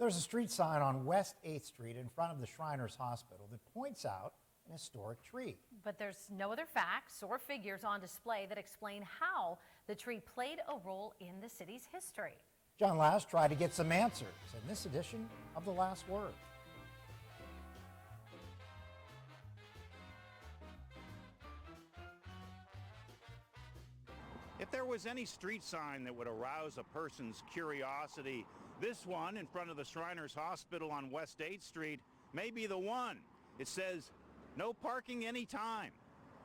There's a street sign on West 8th Street in front of the Shriners Hospital that points out an historic tree. But there's no other facts or figures on display that explain how the tree played a role in the city's history. John Last tried to get some answers in this edition of The Last Word. If there was any street sign that would arouse a person's curiosity, this one in front of the Shriners Hospital on West 8th Street may be the one. It says, "No parking anytime.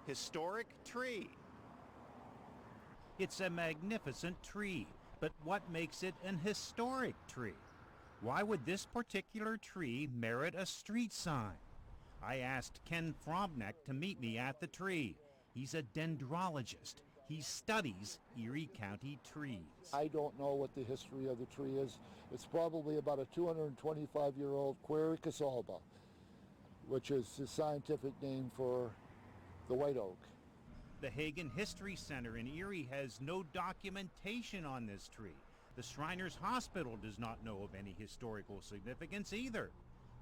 Historic tree." It's a magnificent tree, but what makes it an historic tree? Why would this particular tree merit a street sign? I asked Ken Fromneck to meet me at the tree. He's a dendrologist. He studies Erie County trees. I don't know what the history of the tree is. It's probably about a 225-year-old Quercus alba, which is the scientific name for the white oak. The Hagen History Center in Erie has no documentation on this tree. The Shriners Hospital does not know of any historical significance either.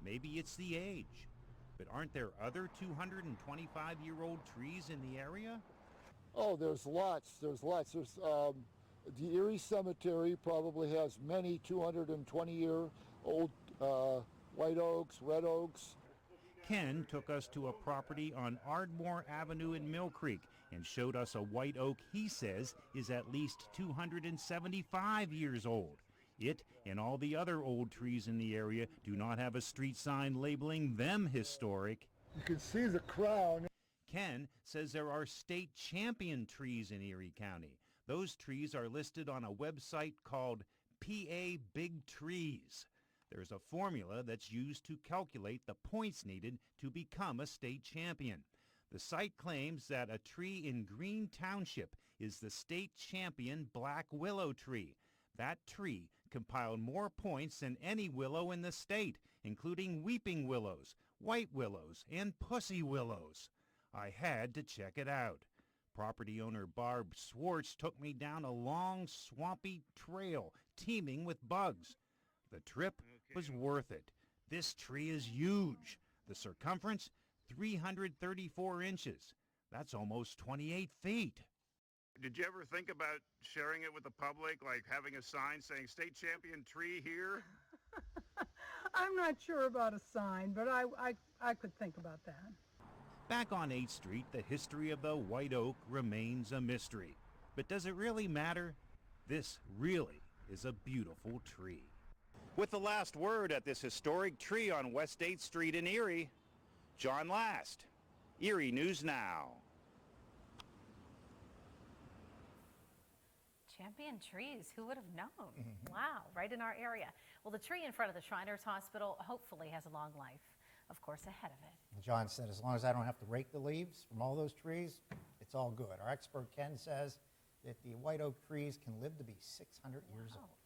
Maybe it's the age. But aren't there other 225-year-old trees in the area? Oh, there's lots. There's the Erie Cemetery probably has many 220-year-old white oaks, red oaks. Ken took us to a property on Ardmore Avenue in Mill Creek and showed us a white oak he says is at least 275 years old. It and all the other old trees in the area do not have a street sign labeling them historic. You can see the crown. Ken says there are state champion trees in Erie County. Those trees are listed on a website called PA Big Trees. There's a formula that's used to calculate the points needed to become a state champion. The site claims that a tree in Green Township is the state champion black willow tree. That tree compiled more points than any willow in the state, including weeping willows, white willows, and pussy willows. I had to check it out. Property owner Barb Swartz took me down a long, swampy trail teeming with bugs. The trip was worth it. This tree is huge. The circumference, 334 inches. That's almost 28 feet. Did you ever think about sharing it with the public, like having a sign saying state champion tree here? I'm not sure about a sign, but I could think about that. Back on 8th Street, the history of the white oak remains a mystery. But does it really matter? This really is a beautiful tree. With the last word at this historic tree on West 8th Street in Erie, John Last, Erie News Now. Champion trees, who would have known? Wow, right in our area. Well, the tree in front of the Shriners Hospital hopefully has a long life, of course, ahead of it. John said as long as I don't have to rake the leaves from all those trees, it's all good. Our expert Ken says that the white oak trees can live to be 600 years old.